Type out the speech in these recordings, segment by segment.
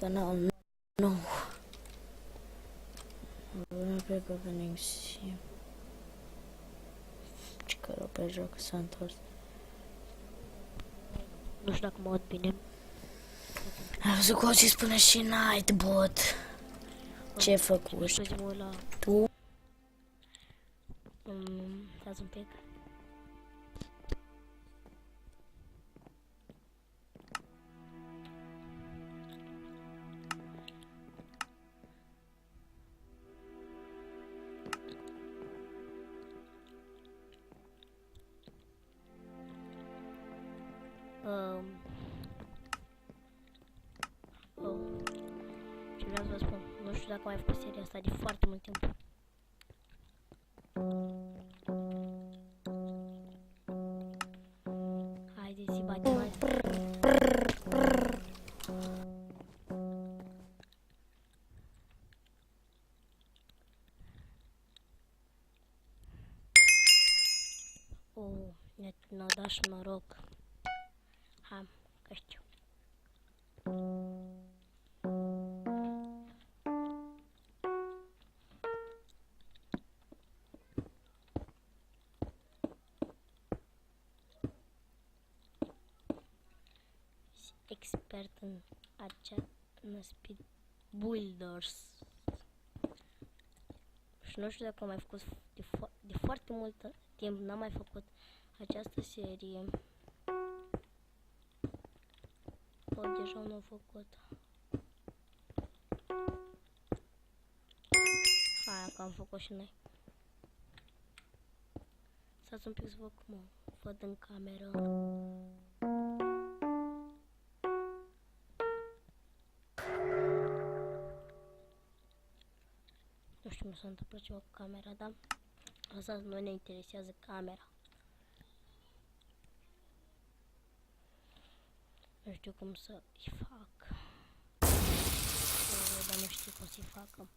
canal nou. Pe venim și că pe joc s-a întors. Nu știu dacă mă aud bine. Am văzut că o zi spune și Nightbot. Ce făcut? Să mă uit la... Tu? Stați un pic. Ce vreau să vă spun, nu știu dacă am mai făcut seria asta de foarte mult timp. Haideți să batem mai. Ne-a dat și noroc. Hai, că știu. Expert în Speed Builders. Și nu știu dacă am mai făcut de foarte mult timp, n-am mai făcut această serie. Deja nu am făcut. Hai că am făcut și noi. Stați un pic să văd cum o văd în cameră. Nu știu, nu s-a întâmplat ceva cu camera, dar asta nu ne interesează camera. Nu știu cum să-i fac. Dar nu știu cum să-i facă.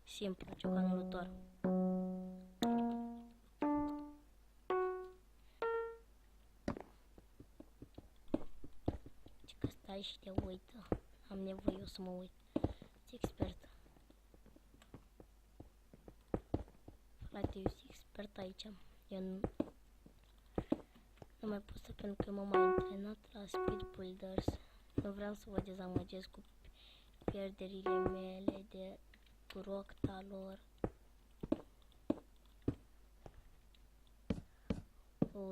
Simplu, ciocanător. Ce că stai și te uită. Am nevoie eu să mă uit. Expert. Frate, eu sunt expert aici. Eu nu mai pot să, pentru că m-am mai antrenat la Speed Builders. Nu vreau să vă dezamăgesc cu pierderile mele de Procta lor.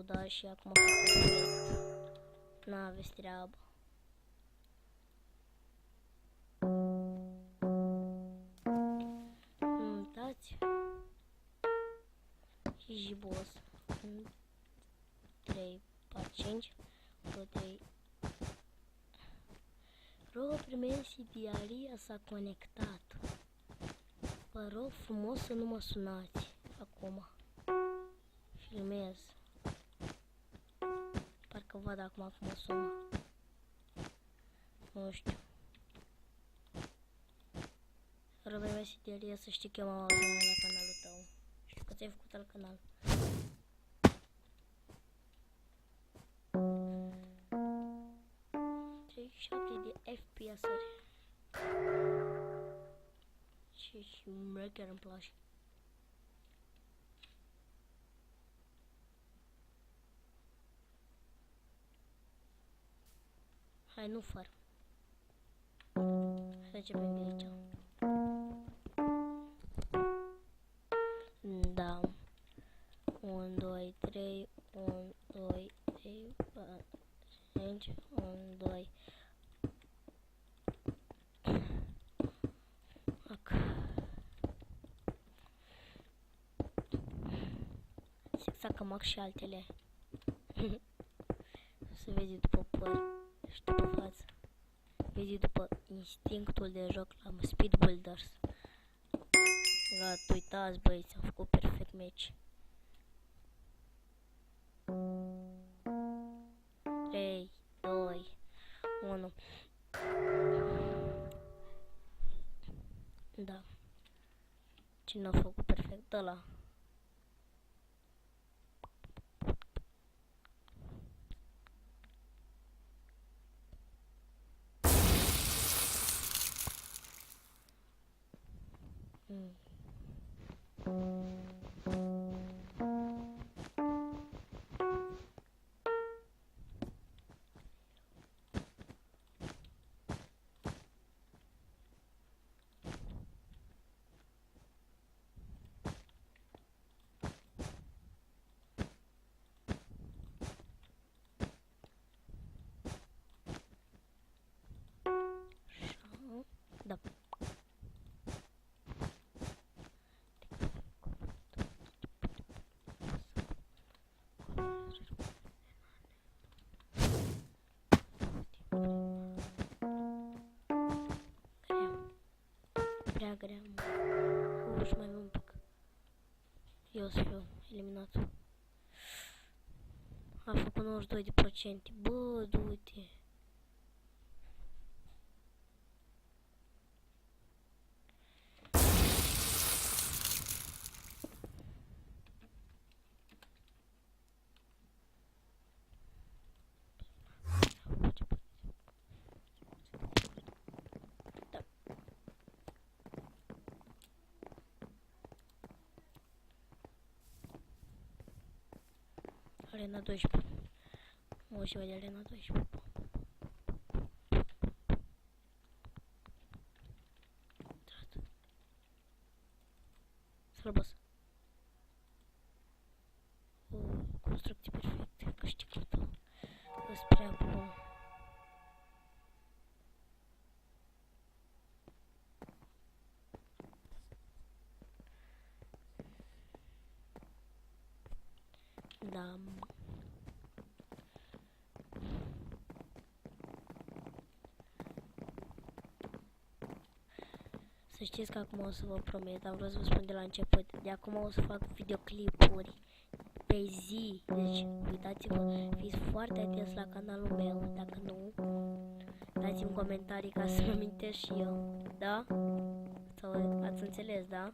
Da, și acum perfect. N-aveți treabă. Dați. Și boss. 3, 4, 5, 2, 3. Rog primești diaria s-a conectat. Vă rog frumos să nu mă sunați acum. Filmez. Parcă văd acum cum mă sună. Nu știu. Rog primești diaria să știi că eu m-am abonat la canalul tău. Știu că ți-ai făcut alt canal. De FPS-uri și mie chiar îmi place. Hai, nu fără. Să începem de aici. Da. 1, 2, 3, 1, 2, 3, 4, 5, 1, 2. Să cămac și altele. Să vezi după păr și după față. Vezi după instinctul de joc la Speed Builders. Gata, uitați băieți, am făcut perfect meci. 3, 2, 1. Da. Cine a făcut perfect? Ăla. Da. Grea, grea, mă. Uși mai un pic. Eu o să fiu eliminat. A făcut 92%. Bă, du-te. Arena 12. O să vede Arena 12. Slăbos. O construcție perfectă. Câștigător. Îs prea bun. Da. Să știți că acum o să vă promit, am vrut să vă spun de la început, de acum o să fac videoclipuri pe zi, deci uitați-vă, fiți foarte atenți la canalul meu, dacă nu, dați-mi comentarii ca să-mi amintesc și eu, da? Sau ați înțeles, da?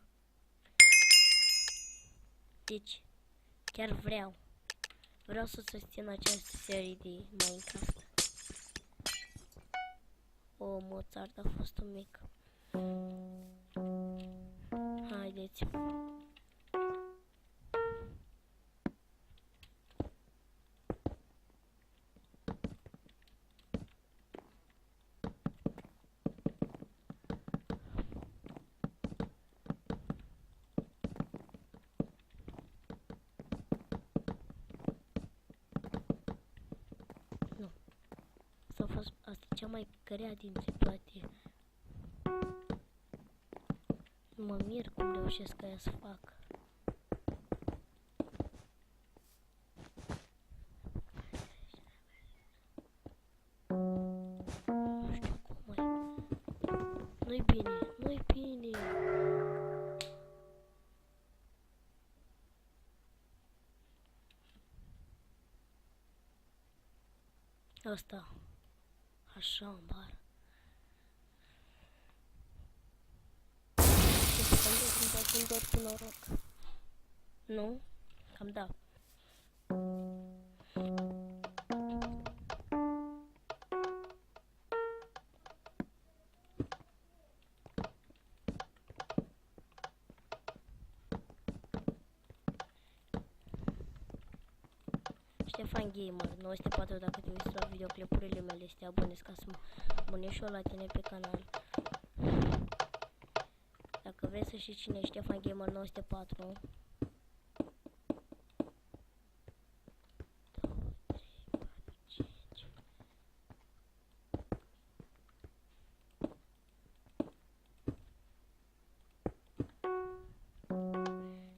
Deci, chiar vreau să susțin această serie de Minecraft. O, Mozart a fost un mic. Haideți. Nu. Asta e cea mai grea dintre toate. Mă mir cum reușesc aia să fac. Nu știu cum mai. Nu-i bine, nu-i bine. Asta. Așa în bar. Sunt doar cu noroc. Nu? Cam da. Ștefan Gamer 904, dacă te uiți la videoclipurile mele, să te abonezi ca să mă abonezi și eu la tine pe canal. Dacă vrei să știi cine e Ștefan Gamer 904,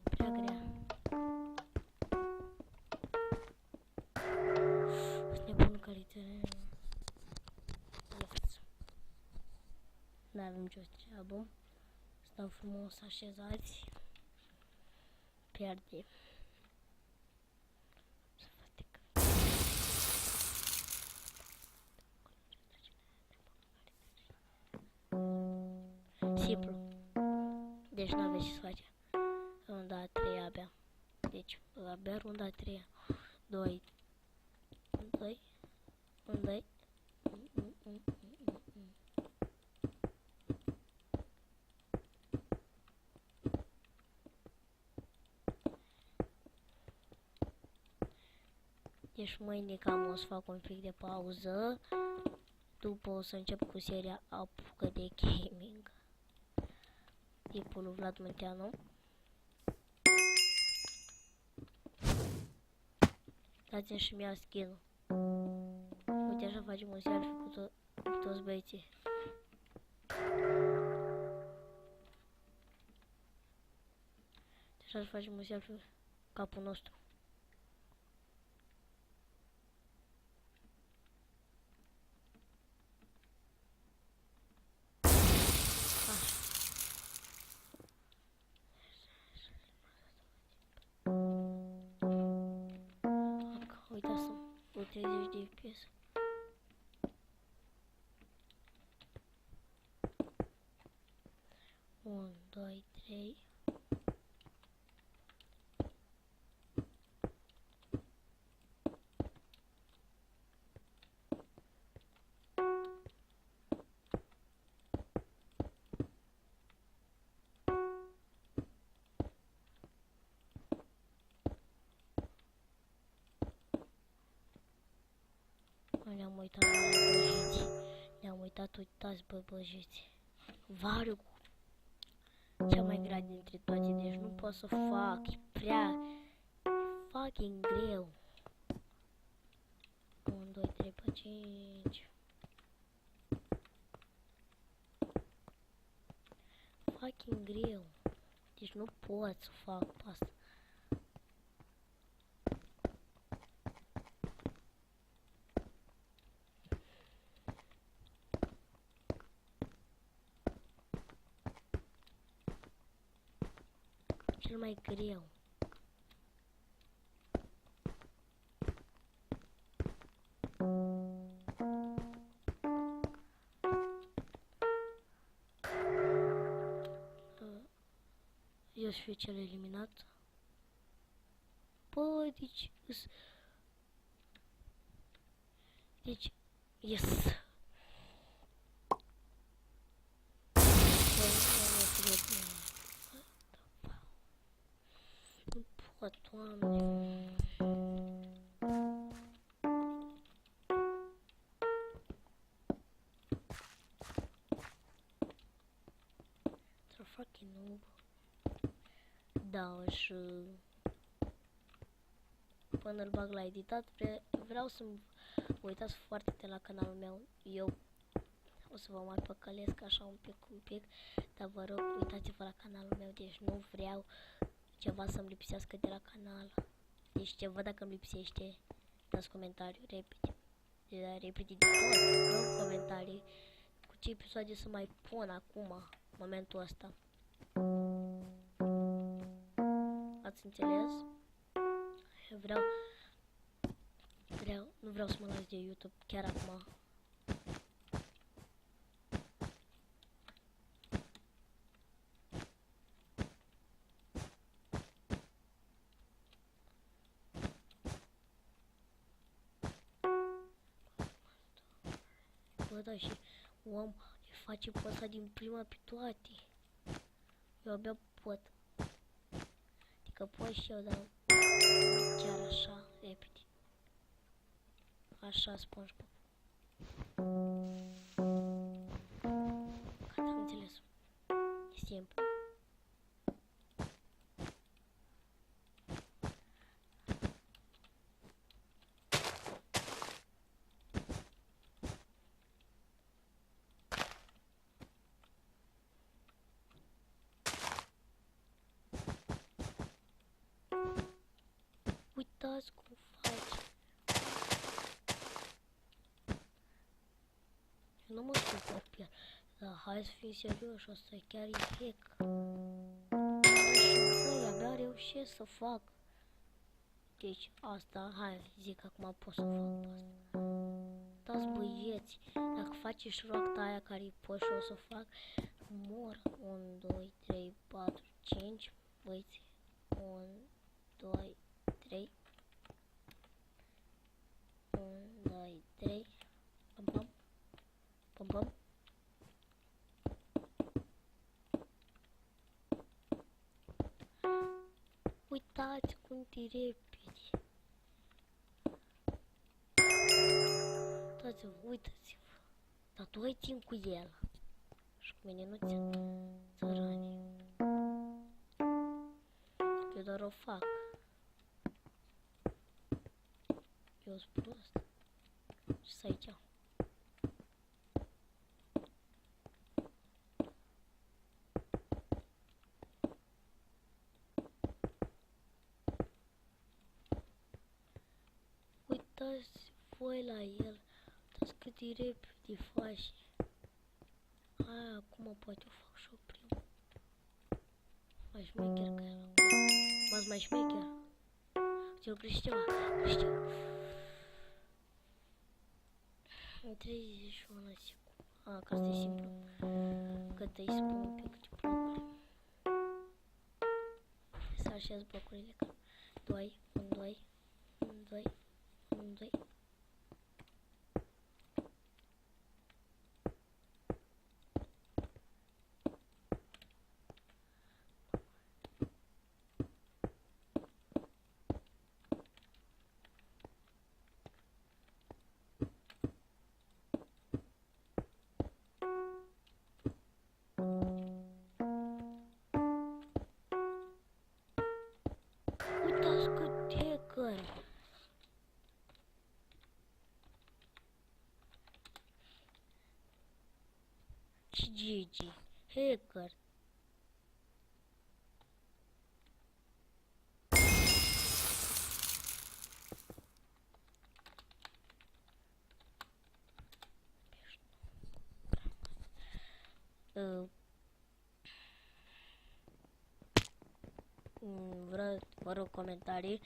prea grea. Sunt nebun calitate. N-avem nicio treabă. Stau frumos așezați. Pierde. Să fatic. Simplu. Deci n-aveți ce să face. Runda a treia abia. Deci abia runda a treia. 2. 2. 2. Deci mâine cam o să fac un pic de pauză. După o să încep cu seria Apucă de Gaming. Tipul lui Vlad Munteanu. Dați-mi și mie skin-ul. Uite așa facem un selfie cu toți băieții. Așa să facem un selfie capul nostru. Uitați-mă, cu 30 de FPS. Unu, doi, trei. Ne-am uitat la băjeți. Ne-am uitat, uitați bă băjeți. Variu cea mai grea dintre toate, deci nu pot să fac, e prea fucking greu. 1, 2, 3, 4, 5. Fucking greu. Deci nu pot să fac asta. Cel mai greu. Eu să fiu cel eliminat. Bă, deci, yes. Nu pot, Doamne. Să fucking noob. Da, și până îl bag la editat, vreau să uitați foarte de la canalul meu. Eu o să vă mai păcălesc așa un pic, dar vă rog, uitați-vă la canalul meu, deci nu vreau ceva să-mi lipsească de la canal. Deci ceva dacă îmi lipsește, dați comentariu repede. Repede de tot, nu comentarii cu ce episoade să mai pun acum, momentul ăsta. Ați înțeles? Nu vreau să mă las de YouTube chiar acum. Bă, da, și om le face pe ăsta din prima pe toate. Eu abia pot. Adică pot și eu, dar chiar așa, repede. Așa, SpongeBob. Gata, am înțeles. E simplu. Uitați cum faci. Eu nu mă supăr pe el. Dar hai să fim serioși, asta chiar e hack. Și băi, abia reușesc să fac. Deci asta, hai, zic acum pot să fac asta. Dați băieți, dacă faceți roacta aia care pot și o să fac, mor. 1, 2, 3, 4, 5, băieți. 1, 2, 3. 1, 2, 3. Pam, pam. Pam, pam. Uitați cum te repede. Uitați-vă. Dar tu ai timp cu el. Și cu mine nu țin. Țărani. Eu doar o fac. Eu sunt prost. Și să aici. uitați voi la el. Uitați cât de repede faci. Aia, acum poate o fac și eu primul. Mai șmecher ca el. V-ați mai șmecher? Uite-l crește ceva. Crește. În 31 secunde. A, că asta e simplu. Că te-ai spun un pic de blocuri. Să așez blocurile ca 2, 1, 2, 1, 2, 1, 2. Uitați cât hacker! Ce Gigi? Hacker! Vreau, vă rog, comentarii